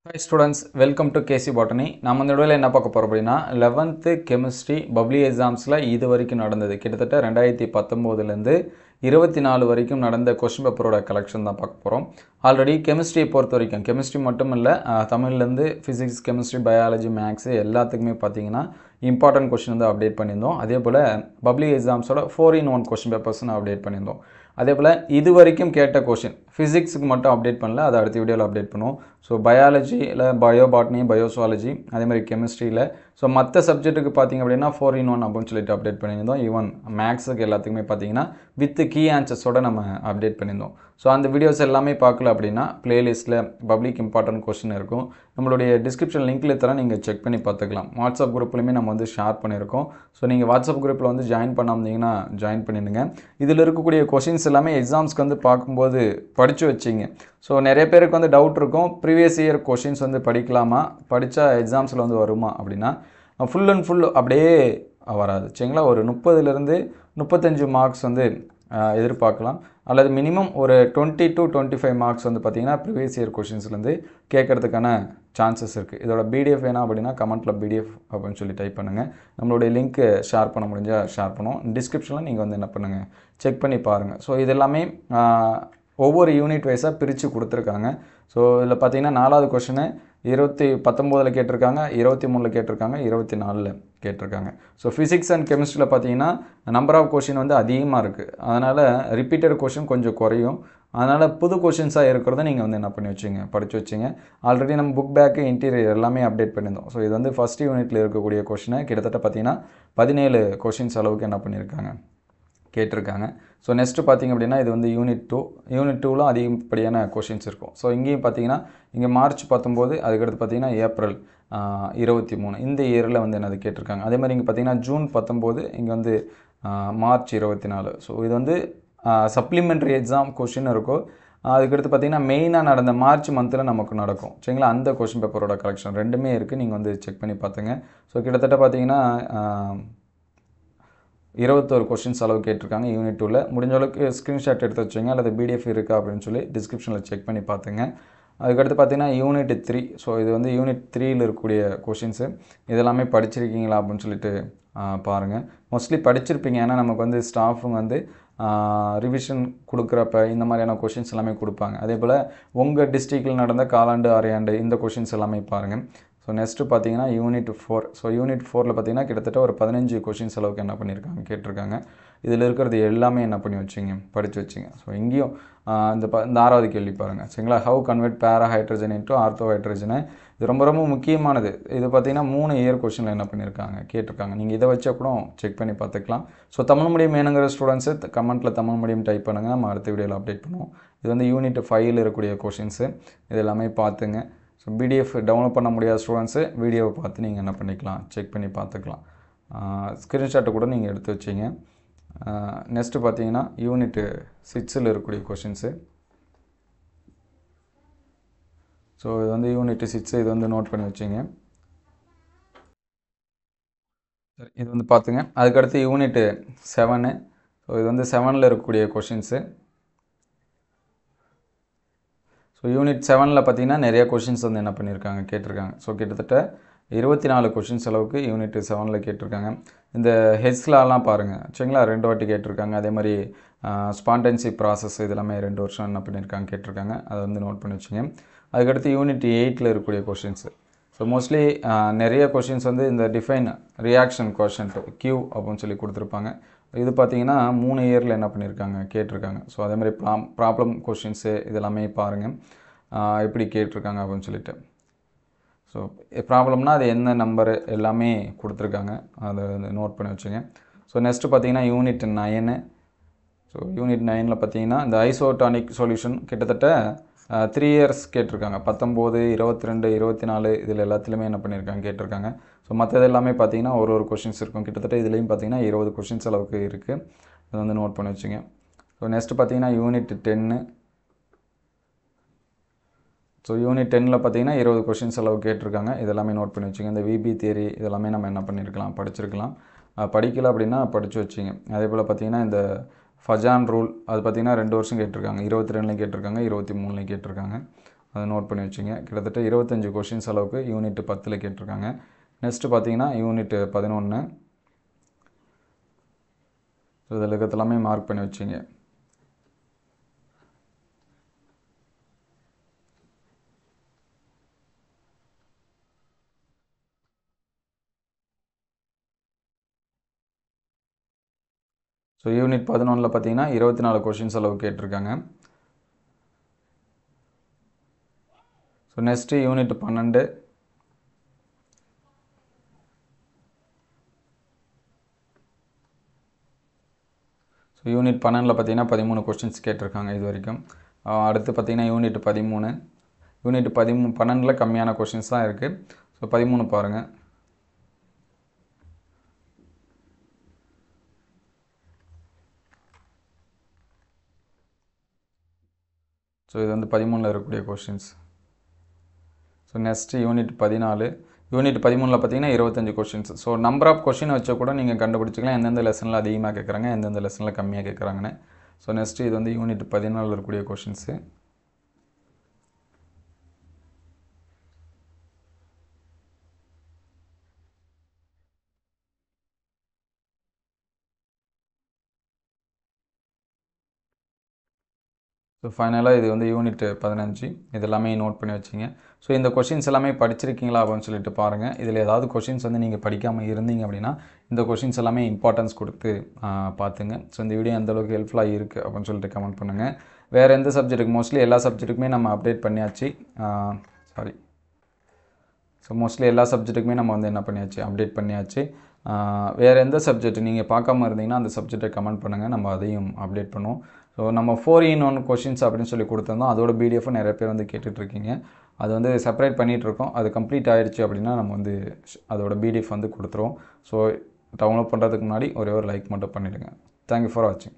Hi students, welcome to KC Botany. நாம் இந்த வீடியோல என்ன பார்க்க போறோம் அப்படினா 11th chemistry பப்ளி எக்ஸாம்ஸ்ல இது வரைக்கும் நடந்தது கிட்டத்தட்ட 2019 ல இருந்து 24 வரைக்கும் நடந்த क्वेश्चन பேப்பரோட கலெக்ஷன் தான் பார்க்க போறோம். ஆல்ரெடி கெமிஸ்ட்ரியை பொறுத்த வரைக்கும் கெமிஸ்ட்ரி மட்டும் இல்ல தமிழ்ல இருந்து physics, chemistry, biology, maths எல்லாத்துக்குமே பாத்தீங்கன்னா இம்பார்ட்டன்ட் क्वेश्चन வந்து அப்டேட் பண்ணியிருந்தோம். அதேபோல பப்ளி எக்ஸாம்ஸோட 4 in 1 क्वेश्चन பேப்பர்ஸ் அப்டேட் பண்ணியிருந்தோம். அதேபோல இது வரைக்கும் கேட்ட क्वेश्चन ஃபிசிக்ஸ்க்கு மட்டும் அப்டேட் பண்ணல, அது அடுத்த வீடியோல அப்டேட் பண்ணுவோம். ஸோ பயாலஜியில் பயோபாட்னி, பயோசுவாலஜி, அதே மாதிரி கெமிஸ்ட்ரியில் ஸோ மற்ற சப்ஜெக்ட்டுக்கு பார்த்தீங்க அப்படின்னா 4 in 1 அப்படின்னு சொல்லிட்டு அப்டேட் பண்ணியிருந்தோம். ஈவன் மேக்ஸுக்கு எல்லாத்துக்குமே பார்த்தீங்கன்னா வித் கீ ஆன்சர்ஸோட நம்ம அப்டேட் பண்ணியிருந்தோம். ஸோ அந்த வீடியோஸ் எல்லாமே பார்க்கல அப்படின்னா பிளேலிஸ்ட்டில் பப்ளிக் இம்பார்ட்டன்ட் கொஸ்டின் இருக்கும். நம்மளுடைய டிஸ்கிரிப்ஷன் லிங்க்கில் தர நீங்கள் செக் பண்ணி பார்த்துக்கலாம். வாட்ஸ்அப் குரூப்லையுமே நம்ம வந்து ஷேர் பண்ணியிருக்கோம். ஸோ நீங்கள் வாட்ஸ்அப் குரூப்பில் வந்து ஜாயின் பண்ணாமந்தீங்கன்னா ஜாயின் பண்ணிடுங்க. இதில் இருக்கக்கூடிய கொஷின்ஸ் எல்லாமே எக்ஸாம்ஸ்க்கு வந்து பார்க்கும்போது படித்து வச்சிங்க. ஸோ நிறைய பேருக்கு வந்து டவுட் இருக்கும், ப்ரீவியஸ் இயர் கொஷின்ஸ் வந்து படிக்கலாமா, படித்தா எக்ஸாம்ஸில் வந்து வருமா அப்படின்னா ஃபுல் அண்ட் ஃபுல் அப்படியே வராது சரிங்களா. ஒரு 30லேருந்து 35 மார்க்ஸ் வந்து எதிர்பார்க்கலாம். அல்லது மினிமம் ஒரு 20 to 25 மார்க்ஸ் வந்து பார்த்தீங்கன்னா ப்ரீவியஸ் இயர் கொஷின்ஸ்லேருந்து கேட்கறதுக்கான சான்சஸ் இருக்குது. இதோட பிடிஎஃப் வேணாம் அப்படின்னா கமெண்ட்டில் பிடிஎஃப் அப்படின்னு சொல்லி டைப் பண்ணுங்கள். நம்மளுடைய லிங்க்கு ஷேர் பண்ண முடிஞ்சால் ஷேர் பண்ணுவோம். டிஸ்கிரிப்ஷனில் நீங்கள் வந்து என்ன பண்ணுங்கள், செக் பண்ணி பாருங்கள். ஸோ இது எல்லாமே ஒவ்வொரு யூனிட் வைஸாக பிரித்து கொடுத்துருக்காங்க. ஸோ இதில் பார்த்தீங்கன்னா 4வது கொஷினு 2019 கேட்டிருக்காங்க, 23 கேட்டிருக்காங்க, 24 கேட்டிருக்காங்க. ஸோ ஃபிசிக்ஸ் அண்ட் கெமிஸ்ட்ரியில் பார்த்தீங்கன்னா நம்பர் ஆஃப் கொஷின் வந்து அதிகமாக இருக்குது. அதனால் ரிப்பீட்டட் கொஷின் கொஞ்சம் குறையும். அதனால் புது கொஷின்ஸாக இருக்கிறத நீங்கள் வந்து என்ன பண்ணி வச்சிங்க, படித்து வச்சிங்க. ஆல்ரெடி நம்ம புக் பேக்கு இன்டீரியர் எல்லாமே அப்டேட் பண்ணியிருந்தோம். ஸோ இது வந்து ஃபஸ்ட் யூனிட்டில் இருக்கக்கூடிய கொஷினை கிட்டத்தட்ட பார்த்தீங்கன்னா 17 கொஷின்ஸ் அளவுக்கு என்ன பண்ணியிருக்காங்க, கேட்டிருக்காங்க. ஸோ நெக்ஸ்ட்டு பார்த்திங்க அப்படின்னா இது வந்து யூனிட் 2. யூனிட் 2லும் அதிகப்படியான கொஷின்ஸ் இருக்கும். ஸோ இங்கேயும் பார்த்தீங்கன்னா இங்கே மார்ச் 19, அதுக்கடுத்து பார்த்தீங்கன்னா ஏப்ரல் 23 இந்த இயரில் வந்து என்னது கேட்டிருக்காங்க. அதே மாதிரி இங்கே பார்த்தீங்கன்னா ஜூன் 19, இங்கே வந்து மார்ச் 24. ஸோ இது வந்து சப்ளிமெண்ட்ரி எக்ஸாம் கொஷின் இருக்கும். அதுக்கடுத்து பார்த்தீங்கன்னா மெயினாக நடந்த மார்ச் மந்தில் நமக்கு நடக்கும் சரிங்களா. அந்த கொஷின் பேப்பரோட கலெக்ஷன் ரெண்டுமே இருக்குது, நீங்கள் வந்து செக் பண்ணி பார்த்துங்க. ஸோ கிட்டத்தட்ட பார்த்தீங்கன்னா 21 கொஷின்ஸ் அளவு கேட்டிருக்காங்க யூனிட் 2ல். முடிஞ்ச அளவுக்கு ஸ்க்ரீன்ஷாட் எடுத்து வச்சுங்க, அல்லது பிடிஎஃப் இருக்கா அப்படின்னு சொல்லி டிஸ்கிரிப்ஷனில் செக் பண்ணி பார்த்துங்க. அதுக்கடுத்து பார்த்தீங்கன்னா யூனிட் 3. ஸோ இது வந்து யூனிட் 3ல் இருக்கக்கூடிய கொஷின்ஸு இதெல்லாமே படிச்சிருக்கீங்களா அப்படின்னு சொல்லிட்டு பாருங்கள். மோஸ்ட்லி படிச்சிருப்பீங்க, ஏன்னா நமக்கு வந்து ஸ்டாஃபுங்க வந்து ரிவிஷன் கொடுக்குறப்ப இந்த மாதிரியான கொஷின்ஸ் எல்லாமே கொடுப்பாங்க. அதே போல் உங்கள் டிஸ்ட்ரிக்டில் நடந்த காலாண்டு அரையாண்டு இந்த கொஷின்ஸ் எல்லாமே பாருங்கள். ஸோ நெக்ஸ்ட்டு பார்த்தீங்கன்னா யூனிட் 4. ஸோ யூனிட் 4ல் பார்த்தீங்கன்னா கிட்டத்தட்ட ஒரு 15 கொஷின்ஸ் அளவுக்கு என்ன பண்ணியிருக்காங்க, கேட்டிருக்காங்க. இதில் இருக்கிறது எல்லாமே என்ன பண்ணி வச்சிங்க, படித்து வச்சிங்க. ஸோ இங்கேயும் இந்த 6வது கேள்வி பாருங்கள் சரிங்களா. ஹவு கன்வெர்ட் பேரா ஹைட்ரஜன் இன்ட்டு ஆர்த்தோ ஹைட்ரஜனை. இது ரொம்ப ரொம்ப முக்கியமானது. இது பார்த்தீங்கன்னா 3 இயர் கொஷினில் என்ன பண்ணியிருக்காங்க, கேட்டிருக்காங்க. நீங்கள் இதை வச்சா கூட செக் பண்ணி பார்த்துக்கலாம். ஸோ தமிழ் மீடியம் வேணுங்கிற ஸ்டூடெண்ட்ஸு கமெண்ட்டில் தமிழ் மீடியம் டைப் பண்ணுங்கள், நம்ம அடுத்த வீடியோவில் அப்டேட் பண்ணுவோம். இது வந்து யூனிட் 5ல் இருக்கக்கூடிய கொஷின்ஸு இது எல்லாமே பார்த்துங்க. ஸோ பிடிஎஃப் டவுன்லோட் பண்ண முடியாத ஸ்டூடெண்ட்ஸு வீடியோவை பார்த்து நீங்கள் என்ன பண்ணிக்கலாம், செக் பண்ணி பார்த்துக்கலாம். ஸ்க்ரீன்ஷாட்டை கூட நீங்கள் எடுத்து வச்சிங்க. நெக்ஸ்ட்டு பார்த்தீங்கன்னா யூனிட் 6ல் இருக்கக்கூடிய கொஷின்ஸு. ஸோ இது வந்து யூனிட் 6, இது வந்து நோட் பண்ணி வச்சிங்க. சரி, இது வந்து பார்த்துங்க. அதுக்கடுத்து யூனிட் 7. ஸோ இது வந்து 7ல் இருக்கக்கூடிய கொஷின்ஸு. ஸோ யூனிட் 7ல் பார்த்தீங்கன்னா நிறைய கொஷின்ஸ் வந்து என்ன பண்ணியிருக்காங்க, கேட்டிருக்காங்க. ஸோ கிட்டத்தட்ட 24 கொஷின்ஸ் அளவுக்கு யூனிட் 7ல் கேட்டிருக்காங்க. இந்த ஹெஸ்லாலாம் பாருங்கள் சரிங்களா, 2 வாட்டி கேட்டிருக்காங்க. அதே மாதிரி ஸ்பான்டன்சி ப்ராசஸ் இதெல்லாமே 2 வருஷம் என்ன பண்ணியிருக்காங்க, கேட்டிருக்காங்க. அதை வந்து நோட் பண்ணி வச்சுங்க. அதுக்கடுத்து யூனிட் 8ல் இருக்கக்கூடிய கொஷின்ஸு. ஸோ மோஸ்ட்லி நிறைய கொஷின்ஸ் வந்து இந்த டிஃபைன் ரியாக்ஷன் கோஷன்ட் கியூ அப்படின்னு சொல்லி கொடுத்துருப்பாங்க. இது பார்த்தீங்கன்னா 3 இயரில் என்ன பண்ணியிருக்காங்க, கேட்டிருக்காங்க. ஸோ அதே மாதிரி ப்ராப்ளம் கொஷின்ஸு இதெல்லாமே பாருங்கள் எப்படி கேட்டிருக்காங்க அப்படின்னு சொல்லிட்டு. ஸோ ப்ராப்ளம்னா அது என்ன நம்பரு எல்லாமே கொடுத்துருக்காங்க, அதை நோட் பண்ணி வச்சுங்க. ஸோ நெக்ஸ்ட்டு பார்த்தீங்கன்னா யூனிட் 9. ஸோ யூனிட் 9ல் பார்த்தீங்கன்னா இந்த ஐசோடானிக் சொல்யூஷன் கிட்டத்தட்ட 3 இயர்ஸ் கேட்டிருக்காங்க. 19, 22, 24 இதில் எல்லாத்துலேயுமே என்ன பண்ணியிருக்காங்க, கேட்டிருக்காங்க. ஸோ மற்றது எல்லாமே பார்த்தீங்கன்னா ஒரு கொஷின்ஸ் இருக்கும். கிட்டத்தட்ட இதுலேயும் பார்த்தீங்கன்னா 20 கொஷின்ஸ் அளவுக்கு இருக்குது, அதை வந்து நோட் பண்ணி வச்சுங்க. ஸோ நெக்ஸ்ட்டு பார்த்தீங்கன்னா யூனிட் 10. ஸோ யூனிட் 10ல் பார்த்தீங்கன்னா 20 கொஷின்ஸ் அளவு கேட்டிருக்காங்க. இதெல்லாமே நோட் பண்ணி வச்சுங்க. இந்த விபி தியரி இதெல்லாமே நம்ம என்ன பண்ணியிருக்கலாம், படிச்சிருக்கலாம். படிக்கல அப்படின்னா படித்து வச்சிங்க. அதே போல் பார்த்தீங்கன்னா இந்த ஃபஜான் ரூல் அது பார்த்தீங்கன்னா 2 வருஷம் கேட்டிருக்காங்க. 22லையும் கேட்டிருக்காங்க, 23லையும் கேட்டிருக்காங்க. அதை நோட் பண்ணி வச்சுங்க. கிட்டத்தட்ட 25 கொஷின்ஸ் அளவுக்கு யூனிட் 10 கேட்டிருக்காங்க. நெக்ஸ்ட்டு பார்த்தீங்கன்னா யூனிட் 11. ஸோ இதில் இருக்கிறது எல்லாமே மார்க் பண்ணி வச்சுங்க. ஸோ யூனிட் 11 பார்த்தீங்கன்னா 24 கொஷின்ஸ் அளவு கேட்டிருக்காங்க. So next unit 12. So unit 12 பார்த்தீங்கன்னா 13 கொஷின்ஸ் கேட்டிருக்காங்க இது வரைக்கும். அடுத்து பார்த்தீங்கன்னா யூனிட் 13. யூனிட் 12 கம்மியான கொஷின்ஸ் தான் இருக்குது. ஸோ 13 பாருங்கள். ஸோ இது வந்து 13 இருக்கக்கூடிய questions. So next unit 14. Unit 13 பார்த்தீங்கன்னா 25 questions. So number of question வச்சா கூட நீங்கள் கண்டுபிடிச்சிக்கலாம் எந்தெந்த லெசனில் அதிகமாக கேட்குறாங்க, எந்தெந்த லெசனில் கம்மியாக கேட்குறாங்கன்னு. ஸோ நெக்ஸ்ட்டு இது வந்து யூனிட் 14 இருக்கக்கூடிய கொஷின்ஸு. ஸோ ஃபைனலாக இது வந்து யூனிட் 15. இது எல்லாமே நோட் பண்ணி வச்சிங்க. ஸோ இந்த கொஷின்ஸ் எல்லாமே படிச்சிருக்கீங்களா அப்படின்னு சொல்லிட்டு பாருங்கள். இதில் ஏதாவது கொஷின்ஸ் வந்து நீங்கள் படிக்காமல் இருந்தீங்க அப்படின்னா இந்த கொஷின்ஸ் எல்லாமே இம்பார்ட்டன்ஸ் கொடுத்து பார்த்துங்க. ஸோ இந்த வீடியோ எந்தளவுக்கு ஹெல்ப்ஃபுல்லாக இருக்குது அப்படின்னு சொல்லிட்டு கமெண்ட் பண்ணுங்கள். வேறு எந்த சப்ஜெக்ட்டுக்கு மோஸ்ட்லி எல்லா சப்ஜெக்ட்டுக்குமே நம்ம அப்டேட் பண்ணியாச்சு. மோஸ்ட்லி எல்லா சப்ஜெக்ட்டுக்குமே நம்ம வந்து என்ன பண்ணியாச்சு, அப்டேட் பண்ணியாச்சு. வேறு எந்த சப்ஜெக்ட் நீங்கள் பார்க்காம இருந்தீங்கன்னா அந்த சப்ஜெக்டை கமெண்ட் பண்ணுங்கள், நம்ம அதையும் அப்டேட் பண்ணுவோம். ஸோ நம்ம 4-in-1 கொஷின்ஸ் அப்படின்னு சொல்லி கொடுத்துருந்தோம். அதோட PDF நிறைய பேர் வந்து கேட்டுட்ருக்கீங்க. அது வந்து செப்பரேட் பண்ணிகிட்ருக்கோம். அது கம்ப்ளீட் ஆகிடுச்சு அப்படின்னா நம்ம வந்து அதோட PDF வந்து கொடுத்துருவோம். ஸோ டவுன்லோட் பண்ணுறதுக்கு முன்னாடி ஒரே ஒரு லைக் மட்டும் பண்ணிவிடுங்க. தேங்க்யூ ஃபார் வாட்சிங்.